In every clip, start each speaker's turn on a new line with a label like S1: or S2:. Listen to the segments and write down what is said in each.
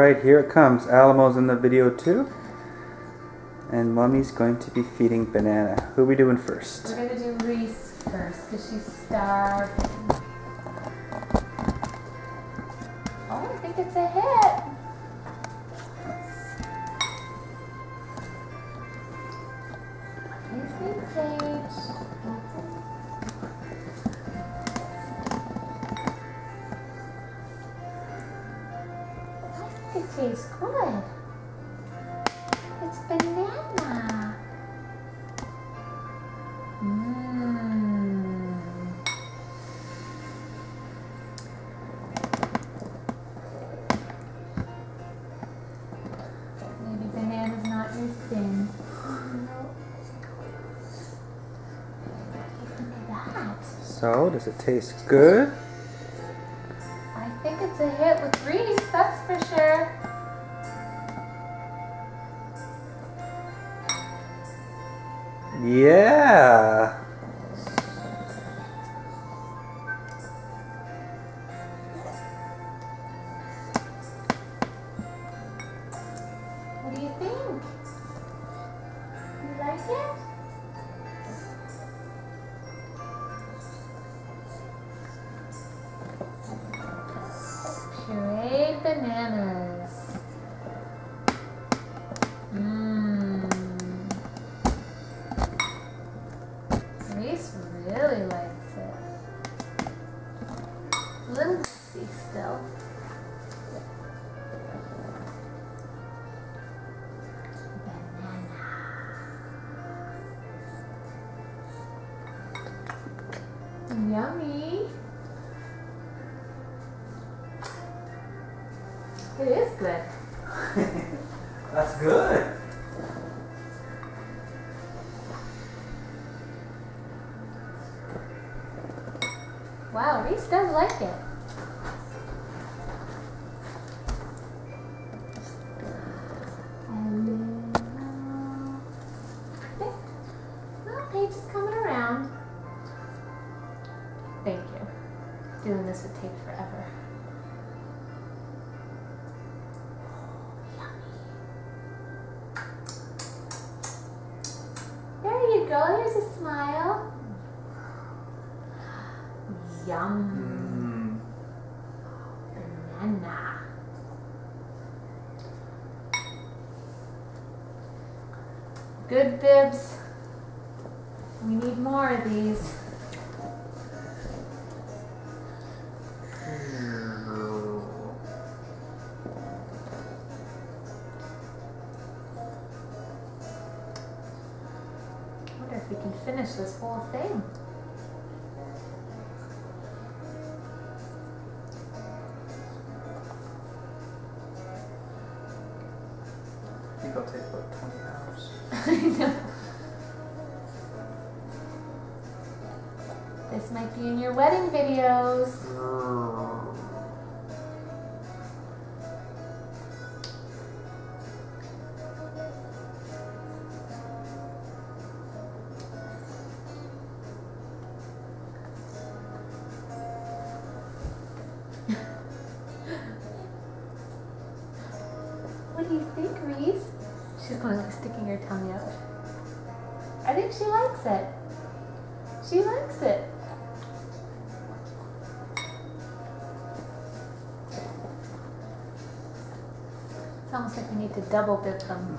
S1: Alright, here it comes. Alamo's in the video too. And Mommy's going to be feeding Banana. Who are we doing first?
S2: We're going to do Reese first because she's starving. Oh, I think it's a hit. Here's the cage. It tastes good. It's banana. Maybe banana's not your thing. Look at that.
S1: So, does it taste good?
S2: I think it's a hit with Reese, that's for sure.
S1: Yeah.
S2: What do you think? You like it? Pureed bananas. Reese really likes it. A little messy still. Banana. Yummy. It is good.
S1: That's good.
S2: Wow, Reese does like it. Well, Paige is coming around. Thank you. Doing this would take forever. There you go, here's a smile. Yum. Banana. Good bibs. We need more of these. I wonder if we can finish this whole thing.
S1: I think it'll take about 20 hours.
S2: I know. This might be in your wedding videos. What do you think, Reese? She's going like sticking her tongue out. I think she likes it. She likes it. It's almost like we need to double bib them.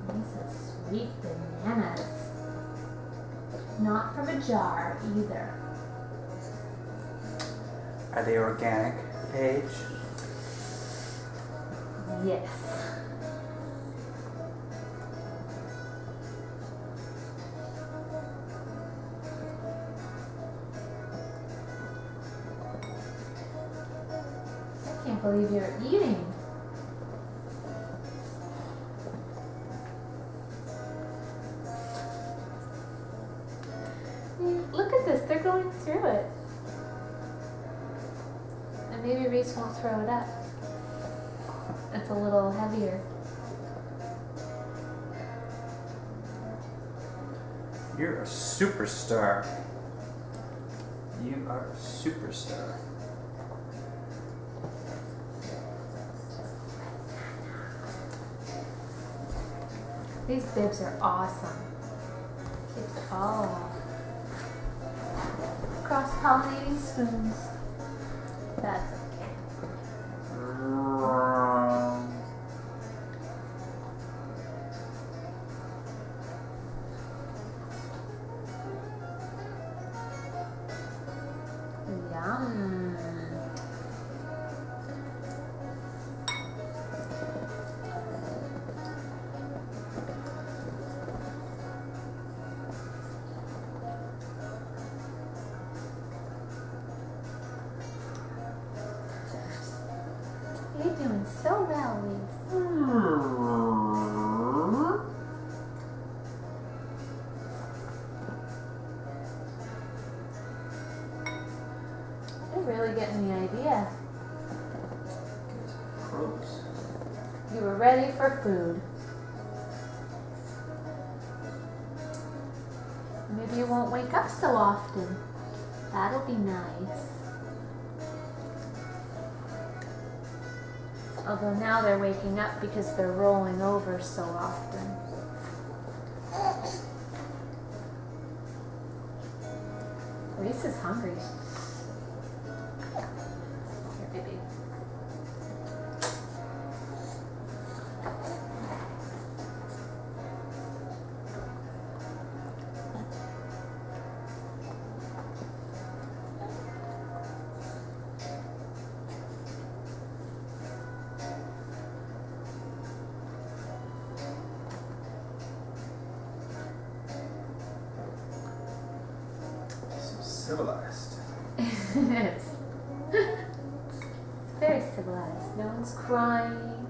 S2: These are sweet bananas. Not from a jar either.
S1: Are they organic, Paige?
S2: Yes. I can't believe you're eating. Look at this, they're going through it. And maybe Reese won't throw it up. It's a little heavier.
S1: You're a superstar. You are a superstar.
S2: These bibs are awesome. Oh. Cross-pollinating spoons. That's okay. Yum. You're doing so well, Reese. You're really getting the idea.
S1: Gross.
S2: You were ready for food. Maybe you won't wake up so often. That'll be nice. Although now they're waking up because they're rolling over so often. Reese is hungry. Here, baby.
S1: Civilized.
S2: Yes. It's very civilized. No one's crying.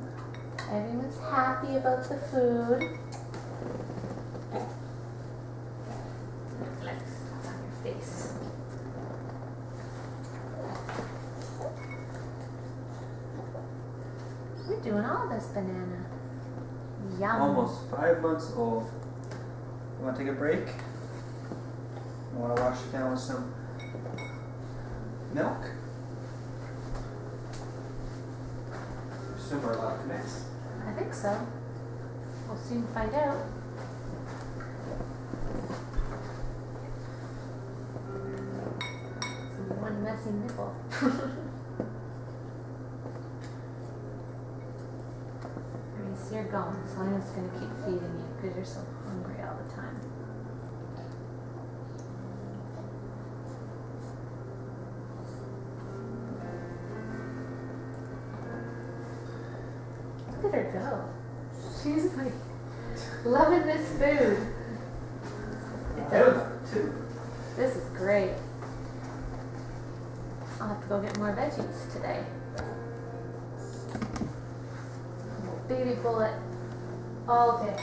S2: Everyone's happy about the food. Flex on your face. We're doing all this, Banana. Yum.
S1: Almost 5 months old. You want to take a break? You want to wash it down with some milk? I assume we're allowed to mix.
S2: I think so. We'll soon find out. It's one messy nipple. Reese, you're going, so I'm just going to keep feeding you because you're so hungry all the time. Look at her go. She's like loving this food.
S1: I love it too.
S2: This is great. I'll have to go get more veggies today. Baby bullet all day.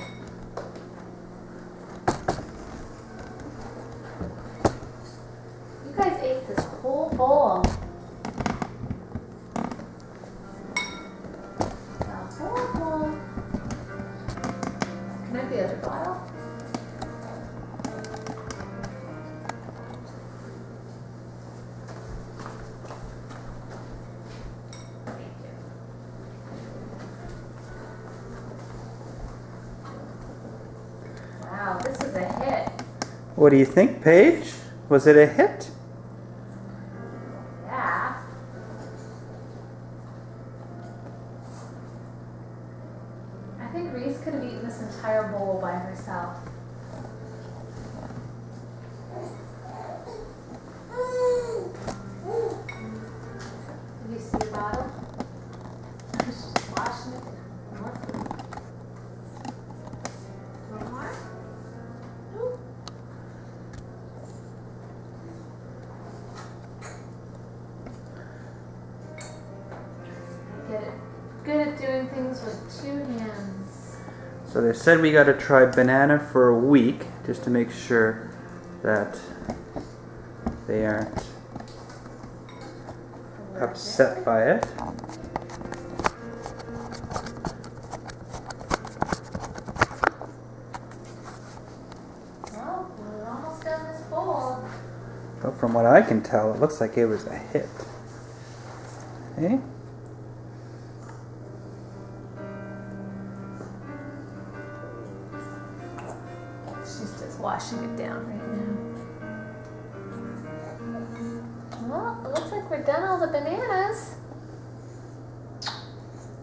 S2: You guys ate this whole bowl. Can I have the other bottle? Thank you. Wow, this is a hit.
S1: What do you think, Paige? Was it a hit?
S2: Yeah. I think Reese could have eaten this entire bowl by herself. Did you see the bottle? She's washing it. More food. One more? Ooh. Get it. Good at doing things with 2 hands.
S1: So they said we got to try banana for a week just to make sure that they aren't upset by it.
S2: Oh boy.
S1: But from what I can tell, it looks like it was a hit. Hey?
S2: She's just washing it down right now. Well, it looks like we're done all the bananas.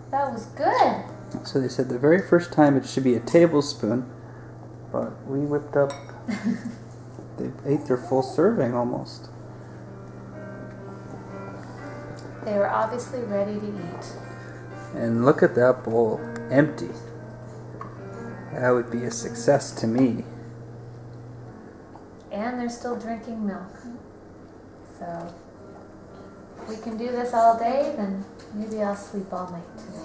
S2: That was good.
S1: So they said the very first time it should be a tablespoon, but we whipped up, they ate their full serving almost.
S2: They were obviously ready to eat.
S1: And look at that bowl, empty. That would be a success to me.
S2: And they're still drinking milk. So, if we can do this all day, then maybe I'll sleep all night today.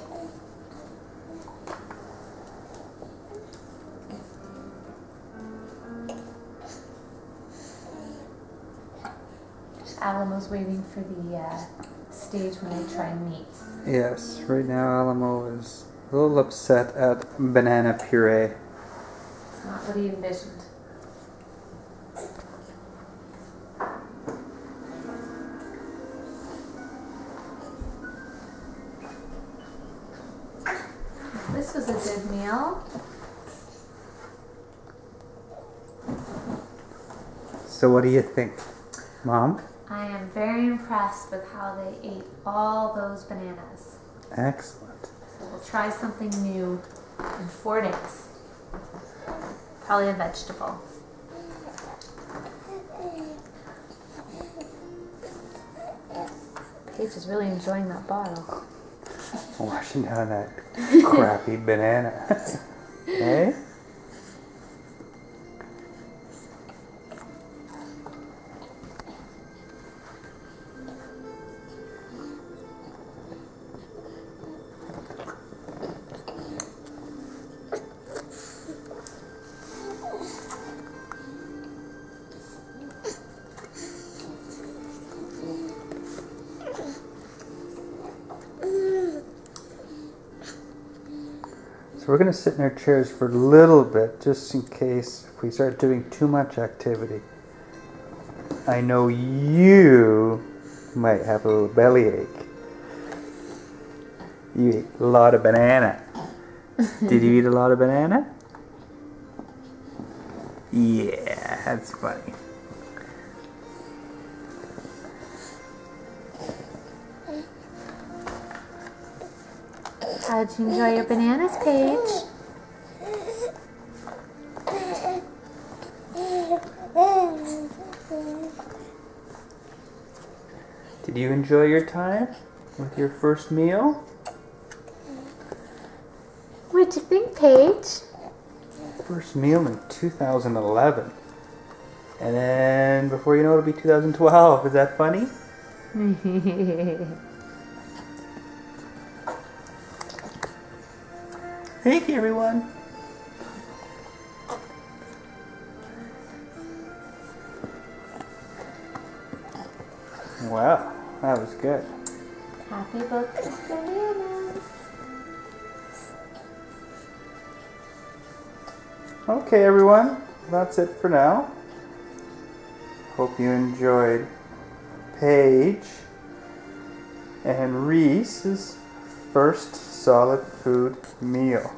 S2: Alamo's waiting for the stage when they try meats.
S1: Yes, right now Alamo is a little upset at banana puree.
S2: It's not what he envisioned. This was a good meal.
S1: So what do you think, Mom?
S2: I am very impressed with how they ate all those bananas.
S1: Excellent.
S2: So we'll try something new in 4 days. Probably a vegetable. Paige is really enjoying that bottle.
S1: Washing down that crappy banana. Hey? So we're going to sit in our chairs for a little bit, just in case if we start doing too much activity. I know you might have a little bellyache. You ate a lot of banana. Did you eat a lot of banana? Yeah, that's funny.
S2: How'd you enjoy your bananas, Paige?
S1: Did you enjoy your time with your first meal?
S2: What'd you think, Paige?
S1: First meal in 2011. And then before you know it, it'll be 2012. Is that funny? Thank you, everyone. Wow, that was good.
S2: Happy birthday, bananas.
S1: Okay, everyone, that's it for now. Hope you enjoyed Paige and Reese's first solid food meal.